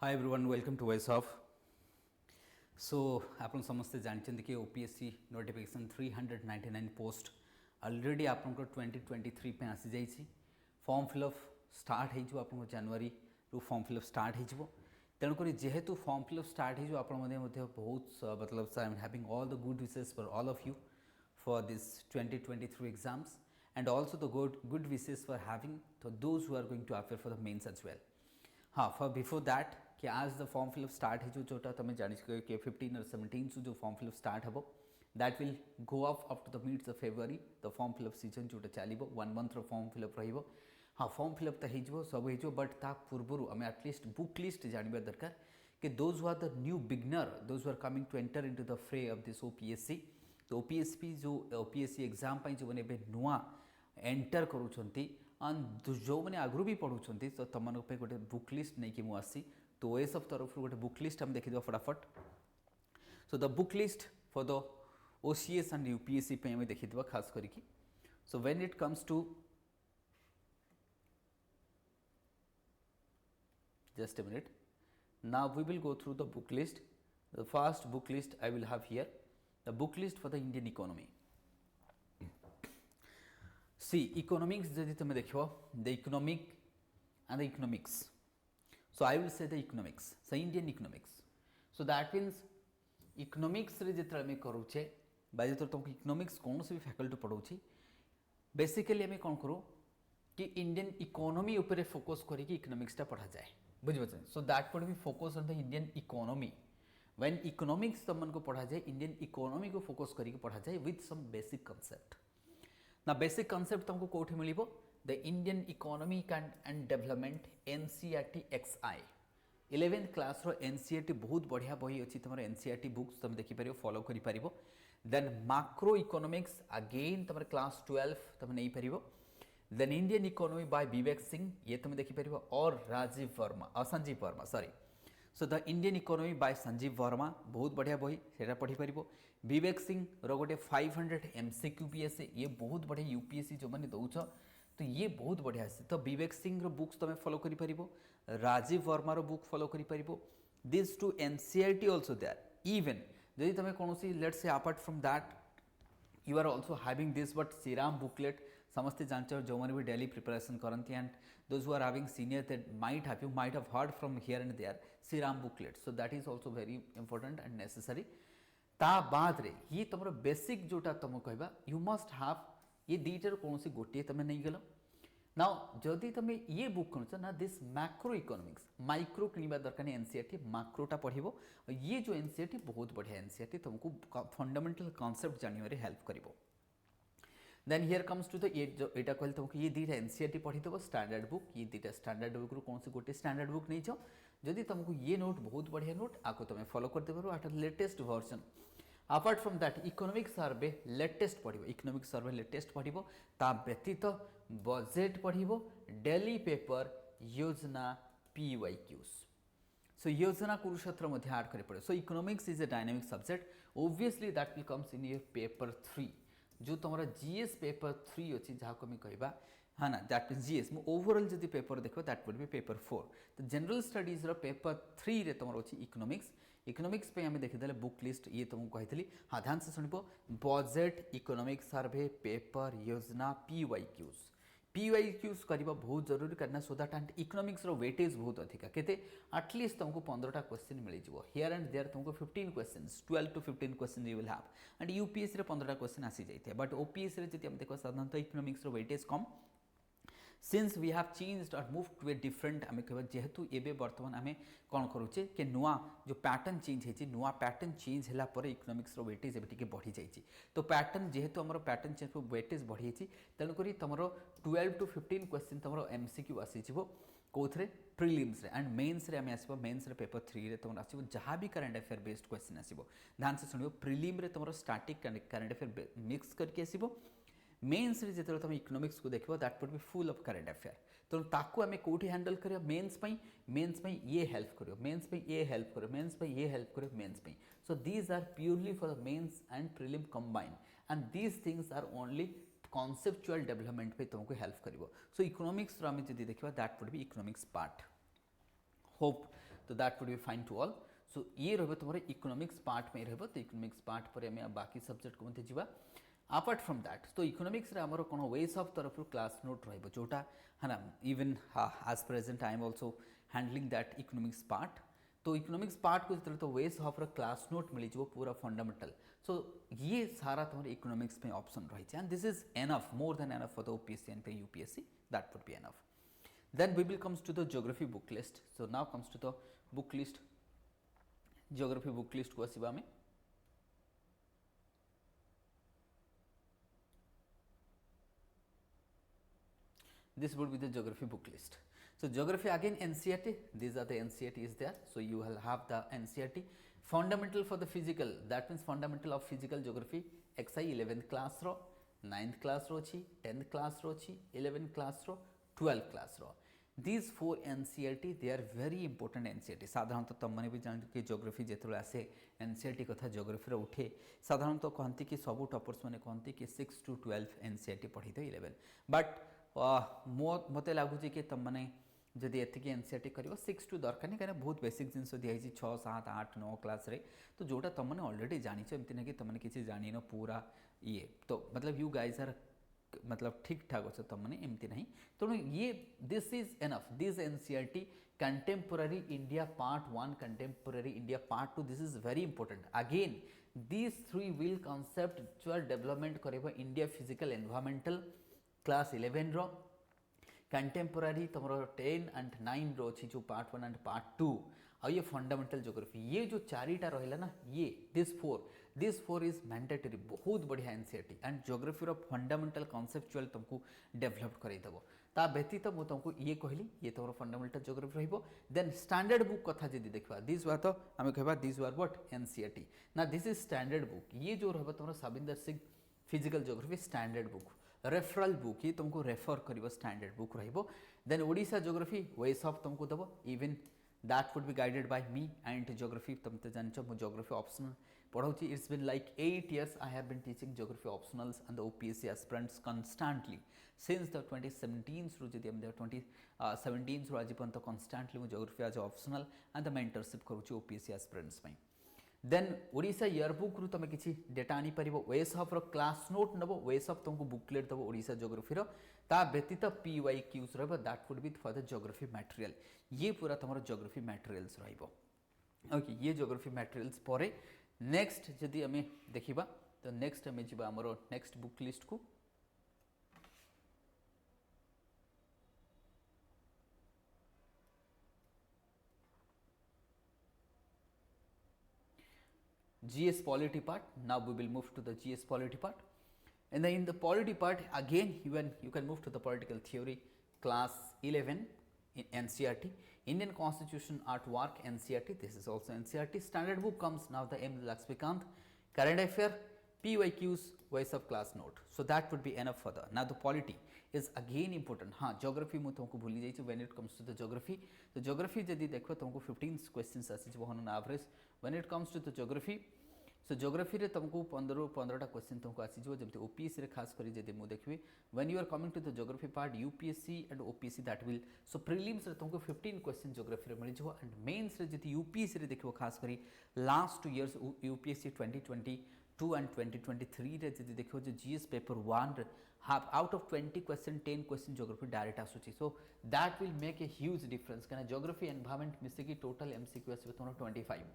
Hi everyone welcome to voice of सो आप समस्ते जानते कि ओपीएससी नोटिफिकेशन 399 पोस्ट ऑलरेडी आप 2023 पे आसी जाइए फॉर्म फिलअप स्टार्ट हो आप जनवरी रु फॉर्म फिलअप स्टार्ट हो तेणुक जेहेतु फॉर्म फिलअप स्टार्ट हो आप बहुत मतलब I am having all the good wishes for all of you for this 2023 exams and also the good wishes for having those who are going to appear for the mains as well. हाँ for before that कि आज the form fill up start हो जोटा तुम जान कि 15 और 17 जो फॉर्म फिलअप स्टार्ट हम that will go up to the mids of February the form fill up season जोटा चलो 1 मंथ फॉर्म फिलअप रही. हाँ फॉर्म फिलअप तो हो सब हो बट ता पूर्व आम एटलिस्ट बुक लिस्ट जानवा दरकार कि those who are the new beginner those who are coming to enter into the fray of this OPSC. तो ओपीएससी जो ओपीएससी एग्जाम जो मैंने नुआ एंटर करूँगी जो मैंने आगु भी पढ़ुंट तो तुम गोटे बुक लिस्ट नहीं कि मुझे तो ओएसएफ तरफ गोटे बुक लिस्ट हम देखीद फटाफट. So the book list for the OCS and UPSC पे हमें देखीद खास करके. So when it comes to just a minute, now we will go through the book list. The first book list I will have here, the book list for the Indian economy. See economics जदि तुम देख the economic and the economics. So I will say the economics, so Indian economics. So that means economics रे जितने आम करूचे bye जो तुमको economics कौन से भी फैकल्टी पढ़ाऊँगी बेसिकली आम कौन करूँ कि इंडियन इकोनॉमी उपरे फोकस करिकी इकोनॉमिक्सटा पढ़ा जाए बुझे. So that would B focus on the Indian economy. When economics तुमको पढ़ा जाए इंडियन इकोनॉमी को फोकस करके पढ़ा जाए विथ सम बेसिक कंसेप्ट. ना बेसिक कंसेप्ट तुमको कौटी मिल the Indian economy and development NCERT XI 11th class रो एनसीईआरटी बहुत बढ़िया बही अच्छी तुम एनसीईआरटी बुक्स तुम देखिपर फॉलो कर. देन माक्रो इकोनॉमिक्स अगेन तुम क्लास 12 तुम नहीं पार. Then Indian economy by Vivek Singh ये तुम देखिपर और Rajiv Verma Sanjiv Verma sorry. So the Indian economy by Sanjiv Verma बहुत बढ़िया बही से पढ़ी पार. विवेक सिंह रोटे 500 MCQ भी आसे ये बहुत बढ़िया यूपीएससी जो मैंने दौच तो ये बहुत बढ़िया आसे. तो विवेक सिंह बुक्स तुम फॉलो कर राजीव वर्मार बुक फॉलो कर this to NCERT also there. Even जदि तुम कौन let's say apart from that you are also having this but Shriram booklet समस्ते जानते जो मैंने भी डेली प्रिपरेशन करती and those who are having senior that you might have heard from here and there Shriram booklet. So that is also very important and necessary. ता बाद रे ये तुम बेसिक जोटा तुम कहवा यू मस्ट हाव ये दुईटार कौन गोटे तुम नहीं गल. नाउ जदि तुम ये बुक किणुच ना दिस मैक्रो इकोनॉमिक्स माइक्रो किणवा दरकार एनसीईआरटी माक्रोटा पढ़ो. ये जो एनसीईआरटी बहुत बढ़िया एनसीईआरटी तुमको फंडामेंटल कॉन्सेप्ट जानवर हेल्प कर. Then here comes to the ये जो यहाँ कहले तुमको ये दुईटा एनसीईआरटी पढ़ीदेव स्टैंडर्ड बुक ये दुईटा स्टैंडर्ड बुक रू कौन से गोटे स्टैंडर्ड बुक नहीं जाओ. जदि तुमको ये नोट बहुत बढ़िया नोट आपको तुम फॉलो करदे आट latest version. Apart from that economic survey latest पढ़ो इकोनॉमिक सर्वे लेटेस्ट पढ़ो. ता व्यतीत बजेट पढ़ो daily paper Yojana PYQs. So Yojana Kurukshetra मध्य ऐड कर पड़े. So economics is a dynamic subject obviously that will comes in your paper 3 जो तुम जीएस पेपर 3 अच्छी जहाँ को कहवा हाँ ना दैट मीन जीएस ओवरऑल जब पेपर देख दैट वुड बी पेपर 4. तो जनरल स्टडीज पेपर 3 रे तुम अच्छी इकोनॉमिक्स इकोनॉमिक्स पे आम देखीदे बुक लिस्ट ये तुमको कही. हाँ ध्यान से शुण budget economic survey paper Yojana PYQs करवा बहुत जरूरी करना so that and economics weightage बहुत अधिका केते एटलिस्ट तुमको 15टा क्वेश्चन मिल जाव हियर एंड देयर तुमको 15 questions 12 to 15 question you will have and UPSC रे 15टा क्वेश्चन आसी जाइए. बट ओपीएससी रे जति हम देखो साधारणतः इकोनॉमिक्स वेटेज कम सिंस वी हैव चेंज्ड और मूव टू ए डिफरेंट आम कह जेहेतु एबे बर्तमान आम कौन करुचे कि नुआ जो पैटर्न चेंज होती नुआ पैटर्न चेंज है इकोनॉमिक्स वेटेज एवं बढ़ी जाइए. तो पैटर्न जेहेतु आम पैटर्न चेंज वेटेज बढ़ी तेणुक तुम 12 to 15 क्वेश्चन तुम MCQ आसीज कौन प्रिलिम्स एंड मेन्स रे आम आस मेन्स पेपर 3 रे तुम आस जहाँ भी करेन्ट अफेयर बेस्ड क्वेश्चन आसो ध्यान से शुणव प्रिलिम रे तुम स्टाटिक करेन्ट अफेयर मिक्स करके आसो. मेन्स रे जो तुम इकोनॉमिक्स को देखो that would be full of current affair. तेणु ताकू आम कौटी हैंडल कर मेन्स ये हेल्प करो मेन्स ये हेल्प करो मेन्स ये हेल्प करो mains. So these are purely for the mains and prelim combine and these things are only conceptual development पे तुमको हेल्प कर. सो इकोनॉमिक्स आम जो देखा that would be economics part होप. तो तो that would be fine to all. सो ये रहिबो तुमर इकोनॉमिक्स पार्ट में रहिबो. तो इकोनॉमिक्स पार्ट पर हमें बाकी सब्जेक्ट को मते जीवा. अपार्ट फ्रॉम दैट तो इकोनॉमिक्स रे हमर कोन वेज ऑफ तरफ क्लास नोट रहिबो जोटा है ना. Even as present I am also handling that economics part. तो इकोनॉमिक्स पार्ट को जो तो वेज ऑफ क्लास नोट मिल जाव पूरा फंडामेंटल. सो ये सारा तुम इकोनॉमिक्स में ऑप्शन रही है. And this is enough, more than enough for the OPSC and UPSC. That would be enough. Then we will comes to the geography book list. So now comes to the book list. Geography book list को आसीबा में this would be the geography book list. So geography again NCERT, these are the NCERT is there. So you will have the NCERT. Fundamental for the physical, that means fundamental of physical geography, XI 11th class ro, 9th class ro chi, 10th class ro chi, 11th class ro, 12th class ro. These 4 NCERT, they are very important NCERT. साधारणतः तुम मैंने भी जानते कि geography जिते आसे NCERT कथा geography उठे साधारणतः कहती कि सब टॉपर्स मैंने कहती कि 6 to 12 NCERT पढ़ी दे 11. बट मत लगुच कि तुम मैंने जदि एतिक एनसीईआरटी कर 6 to दरकार नहीं कहीं बहुत बेसिक जिन दिखाई 6, 7, 8, 9 क्लास रे. तो जोटा तुमने ऑलरेडी जानीच एमती ना कि तुमने किसी जान पूरा ये तो मतलब यू गाइज आर मतलब ठीक ठाक अच्छे तुमने एमती नहीं. तेणु ये this is enough. This NCERT contemporary India part 1, contemporary India part 2, this is very important. Again this 3 will conceptual development करेबो इंडिया फिजिकल एनवायरमेंटल क्लास 11 रो. कंटेम्पोरारी तुम 10 and 9 रो अच्छी जो पार्ट 1 and पार्ट 2. और ये फंडामेंटल ज्योग्राफी ये जो चारिटा रहा ना ये दिस फोर इज मैंडेटरी. बहुत बढ़िया एनसीईआरटी एंड ज्योग्राफी रो फंडामेंटल कॉन्सेप्चुअल तुमको डेवलप करदेव. ता व्यतीत मुझे तुमको ये कहली ये तुम फंडामेंटल ज्योग्राफी रहिबो. देन स्टैंडर्ड बुक कथा जदि देखा दिस वर तो आम कहवा दिस वर व्हाट एनसीईआरटी ना. This is standard book. ये जो रहा तुम Savindra Singh physical geography standard book. Referral book ये तुमको रेफर कर स्टैंडर्ड बुक रहिबो. Then Odisha geography ways of तुमको दबो. Even that would be guided by me. And geography तुम तो जानच मु ज्योग्राफी ऑप्शनल पढ़ाऊँ. It's been like 8 years I have been teaching geography optionals and the OPSC aspirants constantly since the 2017 रू जदि हम 2017 रू आज पर्यंत constantly मु geography as optional and the mentorship करूँ OPSC aspirants में. देन ओडिशा इयरबुक रु तुम किसी डेटा आनी पारिबो. वेस ऑफ रो क्लास नोट नबो. वेस ऑफ तुमको बुकलेट दबो ओडिशा ज्योग्राफी रो. ता व्यतीत PYQs रहबो. That would B for the geography material. ये पूरा तुम ज्योग्राफी मटेरियल्स रहिबो. ओके ये ज्योग्राफी मटेरियल्स परे नेक्स्ट जदि आम देखा तो नेक्स्ट आम जा आमर नेक्स्ट बुक लिस्ट को. GS polity part. Now we will move to the GS polity part. And then in the polity part again you can move to the political theory class 11 in NCERT. Indian Constitution at Work NCERT. This is also NCERT. Standard book comes now the M. Laxmikant. Current affair PYQs ways of class note. So that would be enough for the. Now the polity is again important. हाँ geography में तुमको भूली जाइए when it comes to the geography. तो geography यदि देखो तुमको 15 questions आसी on average when it comes to the geography. So geography रे तुमको 15टा क्वेश्चन तुमको आसी जो जमते ओपीएससी रे खास करी जदि मु देखबी when you are coming to the geography part UPSC and OPSC that will. So prelims रे तुमको 15 क्वेश्चन ज्योग्राफी रे मिल जो. एंड मेंस रे जदि यूपीएससी रे देखबो खास करी लास्ट 2 इयर्स यूपीएससी 2022 एंड 2023 रे जदि देखबो जो जीएस पेपर 1 रे half out of 20 question 10 question geography direct आसुची. So that will make a huge difference कना ज्योग्राफी एनवायरनमेंट मिसे की टोटल एमसीक्यू आसीबो तुम 25.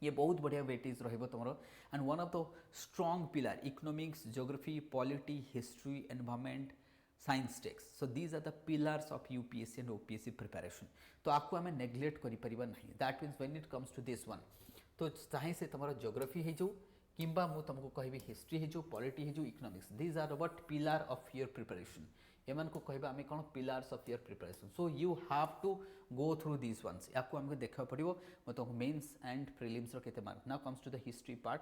ये बहुत बढ़िया वेटेज रहिबो तुमरो. And one of the strong pillar economics geography polity history environment science tech. So these are the pillars of UPSC and OPSC preparation. तो आपको आम नेग्लेक्ट करें नहीं. That means when it comes to this one तो चाहे से तुम geography हो जाऊ किंबा मु तुमको कहबी हिस्ट्री हो जाऊ पॉलिटी हो जाऊ economics. These are what pillar of your preparation. एमान को कहबा आम कौन pillars of your preparation. So you have to go through this ones. आपको आमको देखा पड़ो तुमको मेन्स एंड प्रिलिम्स केते mark. Now comes to the history part.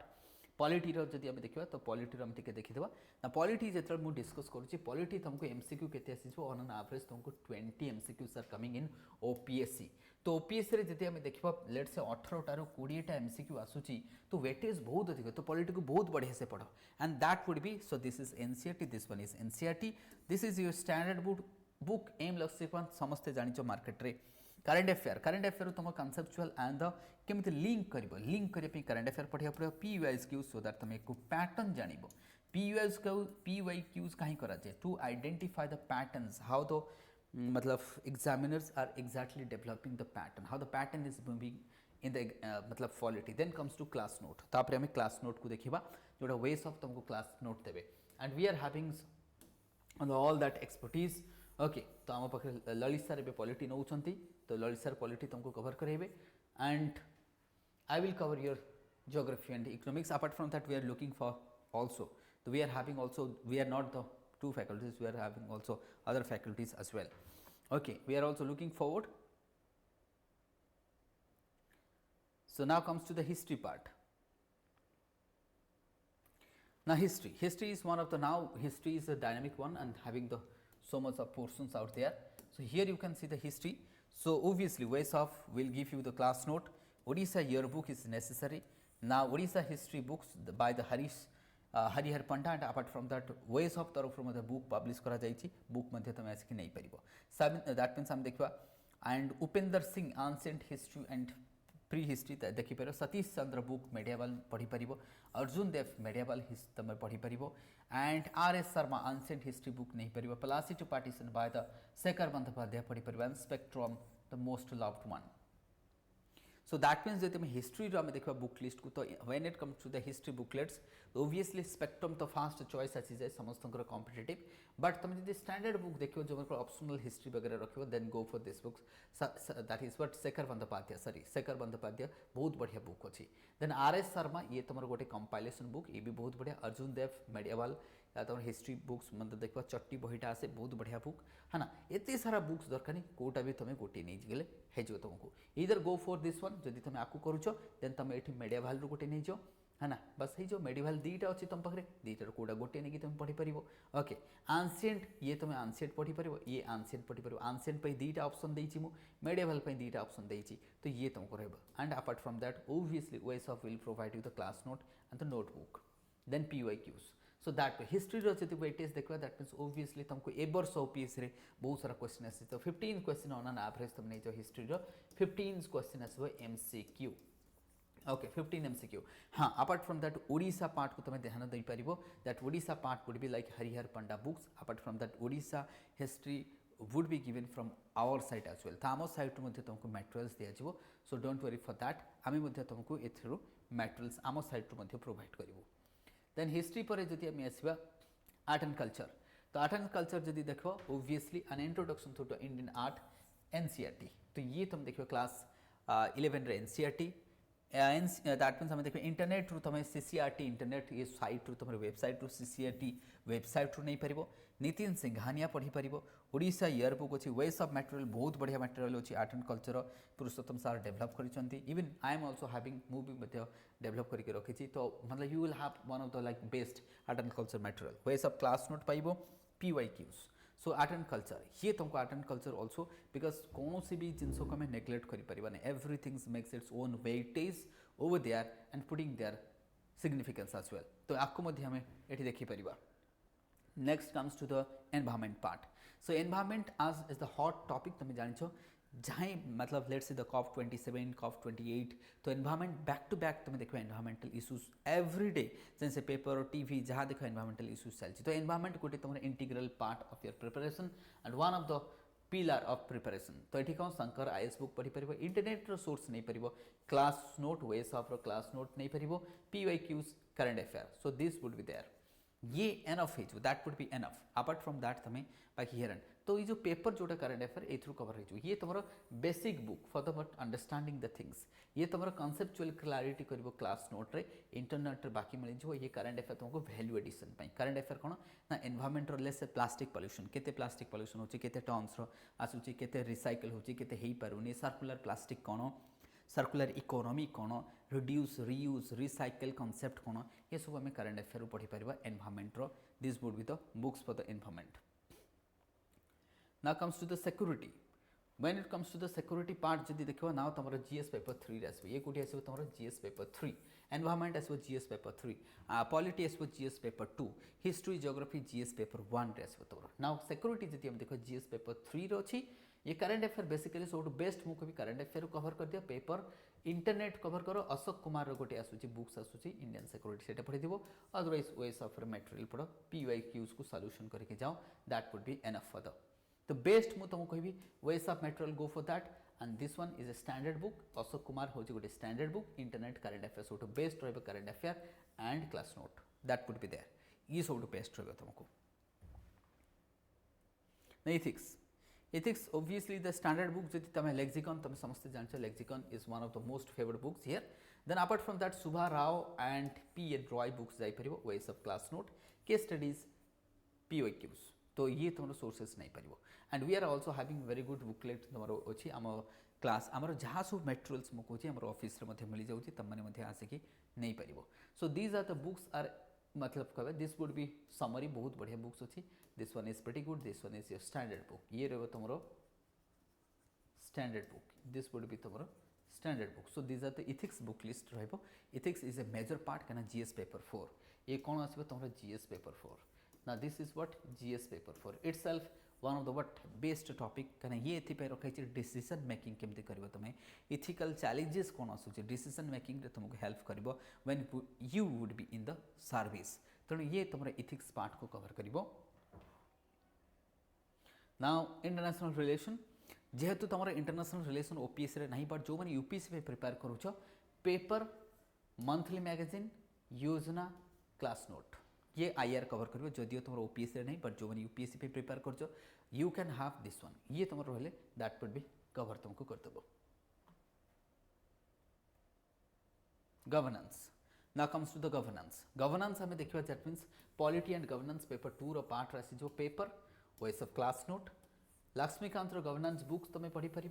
Polity जदि आम देखा तो पॉलिटी आम टे देखीदेवा ना. पॉलिटी जो मुझे डिस्कस करुँची पॉलिटी तुमको एमसीक्यू केते आसीजो ऑन एन एवरेज तुमको 20 MCQs are coming in OPSC. तो ओपीएससी रे जदि आम देखा लेट से 18 रू 20टा एमसीक्यू आसूची तो वेटेज बहुत अधिक. तो पॉलिटी को बहुत बढ़िया से पढ़ो and that would be. So this is NCERT. This one is NCERT. This is your standard book M Laxmikanth समस्ते जानिचो मार्केट रे करंट अफेयर तुम कनसेप्चुअल एंड द केमिति लिंक करने करंट अफेयर पढ़ा पड़ो पीवाईज क्यूज सो दैट तुम एक पैटर्न जानिबो पीवाई क्यूज कहीं करा जाए to identify the patterns how the मतलब examiners are exactly developing the pattern how the pattern is moving in the मतलब polity then comes to class note तापर हमें class note को देखा जोटा वेज ऑफ तुमको क्लास नोट देवे and we are having all that expertise okay तो आम पाखे ललित सर एवं पॉलिटी नौ तो ललित सर पॉलिटी तुमको कवर करेंगे and I will cover your geography and economics. Apart from that, we are looking for also, so we are having also, we are not the two faculties, we are having also other faculties as well. Okay, we are also looking forward. So now comes to the history part. Now history is one of the, now history is a dynamic one and having the so much of portions out there. So here you can see the history. So obviously ways of will give you the class note. Odisha yearbook is necessary. Now Odisha history books by the Harihar Panda, and apart from that ways of तरफ from the book publish करा जाइछि book मध्य तमे आसिक नहीं परिबो that means हम देखबा and Upender Singh ancient history and prehistory देखि पारो Satish Chandra book medieval पढ़ी परिबो अर्जुन देव मेडिएवल तमे पढ़ी परिबो and R S. Sharma ancient history book नहीं परिबो Plassey to partition by the Sekhar Bandyopadhyay पढ़ी परिबो and spectrum the most loved one. So that means that history रो देखा बुक लिस्ट को तो when it comes to the history booklets obviously spectrum तो fast choice आसी जाए समस्त कॉम्पिटिटिव बट तुम जब स्टैंडर्ड बुक देखो जो ऑप्शनल हिस्ट्री वगैरह रखो then go for this books that is what Shekhar Bandopadhyay बहुत बढ़िया बुक अच्छी देन आर.एस. शर्मा ये तुम गोटे कंपाइलेशन बुक ये भी बहुत बढ़िया अर्जुन देव मेडिएवल तुम हिस्ट्री बुक्स मतलब देखो चट्टी बहीटा आसे बहुत बढ़िया बुक है ना एत सारा बुक्स दरकार नहीं कोटा भी तुम्हें गोटे नहीं गले हो तुमको इधर गो फॉर दिस वन जब तुम आपको करुच देन तुम ये मेडिएवल रू गोटे नहीं है ना बस हो मेडिएवल दीटा अच्छी तुम पाखे दीटार कौटा गोटे नहीं तुम पढ़ी पार ओके आंसिएंट ये तुम आंसिएंट पढ़ी पार ये आंसिएंट पढ़ी पार आंसिएंट दीटा ऑप्शन देती मुझे मेडिएवल दीटा ऑप्शन देती तो ये तुमको रहा and apart from that obviously वेज of will provide you the class note and the notebook then PYQs. So that way history रो जति वेटेज देखबा दैट मींस ओब्वियसली तुमको ए वर्ष ओपीएस रे बहुत सारा क्वेश्चन आसी तो 15 क्वेश्चन ऑन एन एवरेज तुम नै जो हिस्ट्री रो 15 क्वेश्चन आसबो MCQ. Okay 15 MCQ. हाँ apart from that Odisha part को तुम ध्यान दे पारिबो that Odisha part would be like Harihar Panda books apart from that Odisha history would be given from our side as well. आम साइड रू तुमको मटेरियल्स दिया so don't worry for that आम तुमको एथरू मटेरियल्स आम साइड रू प्रोवाइड करूँ. देन हिस्ट्री पर जदि आम आसवा आर्ट एंड कल्चर तो आर्ट एंड कल्चर जदि देख obviously an introduction to Indian art NCERT तो ये तुम देखो क्लास 11 रे NCERT दैट मीन्स देखो इंटरनेट रू तुम CCRT इंटरनेट ये साइट रू तुम वेबसाइट रू CCRT वेबसाइट रू नहीं पार नितिन सिंघानिया पढ़ी पार ओडिशा इयरबुक अच्छी वेज ऑफ मटेरियल बहुत बढ़िया मटेरियल अच्छी art and culture Purushottam sir develop कर even I am also having मुझे डेवलप करके रखी तो मतलब you will have one of the like best art and culture material ways of class note पाइबो PYQs. So art and culture ये तुमको art and culture also because कौन सी भी जिनस को आम नेग्लेक्ट कर everythings makes its own weightage over there and putting their significance as well तो आपको आम ये देखिपर. Next comes to the environment part. So environment आज इज द हॉट टॉपिक तुम जान जहाँ मतलब let's say the COP27 COP28 तो एनवायरमेंट बैक टू बैक तुम देखो एनवायरमेंटल इश्यूज एवरी डे जैसे पेपर और टीवी जहाँ देखो एनवायरमेंटल इश्यूज चलती तो एनवायरमेंट गोटे तुम integral part of your preparation and one of the pillar of preparation तो ये कौन शंकर IS बुक पढ़ी पार इंटरनेट सोर्स नहीं पार क्लास नोट वेस ऑफ क्लास नोट नहीं पार PYQs current affair so this would be there ये एनफ हो that would be enough apart from that तुम्हें बाकी हियर तो ये जो पेपर जोटा करंट अफेयर ए थ्रू कवर हो ये तुम basic book for the understanding the things ये तुम कॉन्सेप्चुअल क्लारिटी कर क्लास नोट रे इंटरनेट रे बाकी मिल ये करंट अफेयर तुमको वैल्यू एडिशन करंट अफेयर कौन ना एनवायरमेंट लेस प्लास्टिक पॉल्यूशन केते प्लास्टिक पॉल्यूशन होची केते टन्स आसूची केते रिसाइकल होची केते हेई पारुनी सर्कुलर प्लास्टिक कौन सर्कुलर इकोनॉमी कौन रिड्यूस रियूज रिसाइकल कॉन्सेप्ट कौन ये सब आम करंट अफेयर पढ़ी पार environment this would be the books for the environment. Now comes to the security. When it comes to the security part जब देखो ना तुम GS पेपर 3 आसो ये कौटी आसो तुम GS पेपर 3 एनवायरमेंट आसो GS पेपर 3 पॉलिटी आसो GS paper 2 history geography GS paper 1 रे आसो तुम. नाउ सिक्योरिटी जब हम देखो GS पेपर 3 रो अछि ये करंट अफेयर बेसिकली सब बेस्ट मुझे करंट अफेयर कवर कर दिया पेपर इंटरनेट कवर करो अशोक कुमार गोटे आसूची बुक्स आसूची इंडियन सिक्योरिटी से पढ़ी थो अदरवाइज वेज ऑफ मटेरियल पढ़ PYQs को सॉल्यूशन करके जाओ that would be enough for the best मुझे तुमको कहि ways of material go for that and this one is a standard book Ashok Kumar हूँ गोटे standard book internet current affair सब बेस्ट रही current affair and class note that would be there ये सब best रही तुमको ethics Ethics, obviously the standard book जदि तुम लेक्सिकन तुम समस्त जानछ lexicon is one of the most favourite books here then apart from that Subha Rao and P.A. Roy books जाई परिबो ways of class note case studies PYQs तो ये तुम सोर्सेस नहीं परिबो and we are also having very good booklet तुम अच्छी आम क्लास आमर जहाँ सब मटेरियल्स मुझे कहे आम ऑफिस मिल जाऊँगी तुम मैंने आसिक नहीं पार so these are the books are मतलब कह दिस वुड बी समरी बहुत बढ़िया बुक्स अच्छी this one is pretty good this one is your standard book ये रहा तुम standard book this would be तुम standard book so these are the ethics book list रही ethics is a major part क्या GS paper 4 ये कौन आसो तुम GS पेपर 4 ना this is what GS paper 4 itself one of the what best topic कहीं ये रखी डिसीजन मेकिंग केमती कर तुम्हें इथिकल चैलेंजेस कौन आसूँ डिसीजन मेकिंग तुमको हेल्प कर when you would be in the service तेणु ये तुम इथिक्स पार्ट को कवर कर नाउ इंटरनेशनल रिलेशन जेहेतु तुम इंटरनेशनल रिलेशन OPSC रे नहीं बट जो मैंने UPSC प्रिपेयर करुच paper monthly magazine Yojana class note ये IR कवर कर जदिव तुम OPSC रे नहीं बट जो मैंने UPSC प्रिपेयर कर you can have this one ये तुम रही दैट वुड बी कवर तुमको करदेव governance now comes to the governance हमें देखा that means polity and governance paper 2 रो पार्ट आसी जो paper ways of class note Laxmikanth governance books तुम पढ़ी पार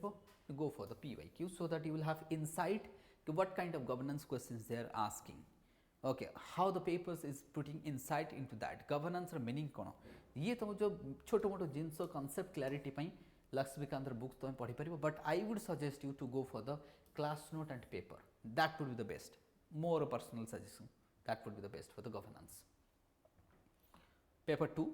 go for the PYQ so that you will have insight to what kind of governance questions they are asking okay how the papers is putting insight into that governance meaning कौन ये तुम जो छोट मोट जिनस कॉन्सेप्ट क्लैरिटी लक्ष्मीकांत बुक्स तुम पढ़ी पार but I would suggest you to go for the class note and paper that would be the best more personal suggestion that would be the best for the governance paper 2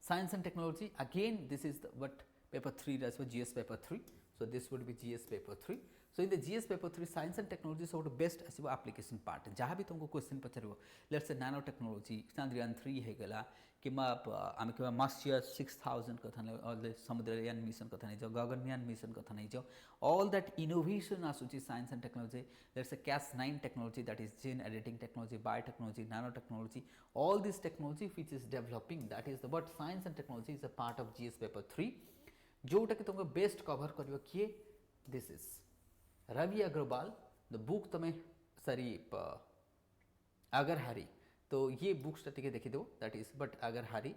science and technology again this is the what paper 3 as well GS paper 3 so this would be GS paper 3 so in the GS paper 3 science and technology so the best as application part जहाँ भी तुमको question पचारो let's say nano technology Chandrayaan 3 है गला कि आम के मत्स्य 6000 कथा नहीं समुद्रयान मिशन कथा नहीं जाओ गगनयान मिशन कथा नहीं जाओ ऑल दैट इनोवेशन आसूची science and technology let's say Cas9 technology that is gene editing technology biotechnology nano technology all this technology which is developing that is the but science and technology is a part of GS paper 3 जोटा कि तुमको best cover कर किए this is Ravi Agrawal the book तुम्हें सरी अगर हारी तो ये बुक्स देखीदेव दैट इज बट अगर हारी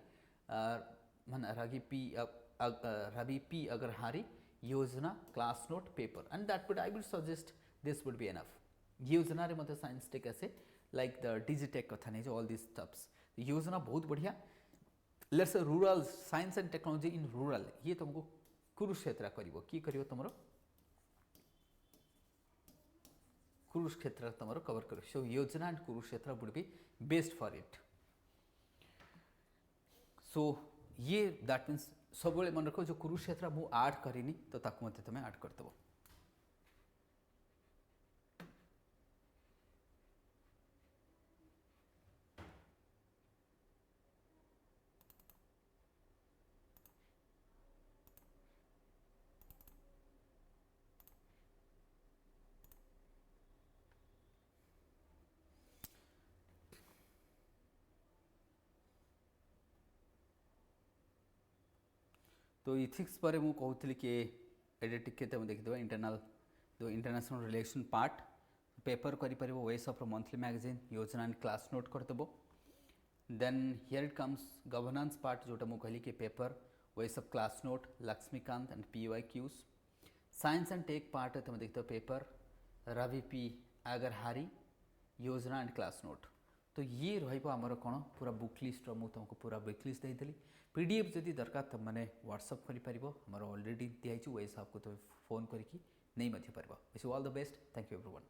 मान रवि P अगर हारी योजना class note paper and that would I would suggest this would be enough योजना रे मते साइंस टेक आसे लाइक द डिजिटेक कथा नहीं ऑल दिस स्टफ्स योजना बहुत बढ़िया let's rural science and technology in rural ये तुमको कुरुक्षेत्र कर तुम कुरुक्षेत्र तुम कवर कर सो योजना and Kurukshetra would be best for it so ये दैट मीन्स सब मन रख जो कुरुक्षेत्र मु ऐड करिनी तो ताकू मते तुम ऐड करदेव तो इथिक्स पर मु कहूली कि एडे टिके तुम देखिदेव इंटरनल जो इंटरनेशनल रिलेशन पार्ट पेपर कर base of monthly magazine Yojana and class note करदेव then here it comes governance part जोटा मुझे कहली कि paper base of class note Laxmikant and PYQs science and tech part तुम देखते पेपर रवि P अगर हारी योजना एंड क्लास नोट तो ये रमर कौन पूरा बुक लिस्ट मुझे तुमको पूरा बुक लिस्ट देदेली PDF जदि दरकार तुम मैंने व्हाट्सअप कर ऑलरेडी दिखाई वेस आपको तुम फोन करके नहीं पार wish you all the best thank you everyone.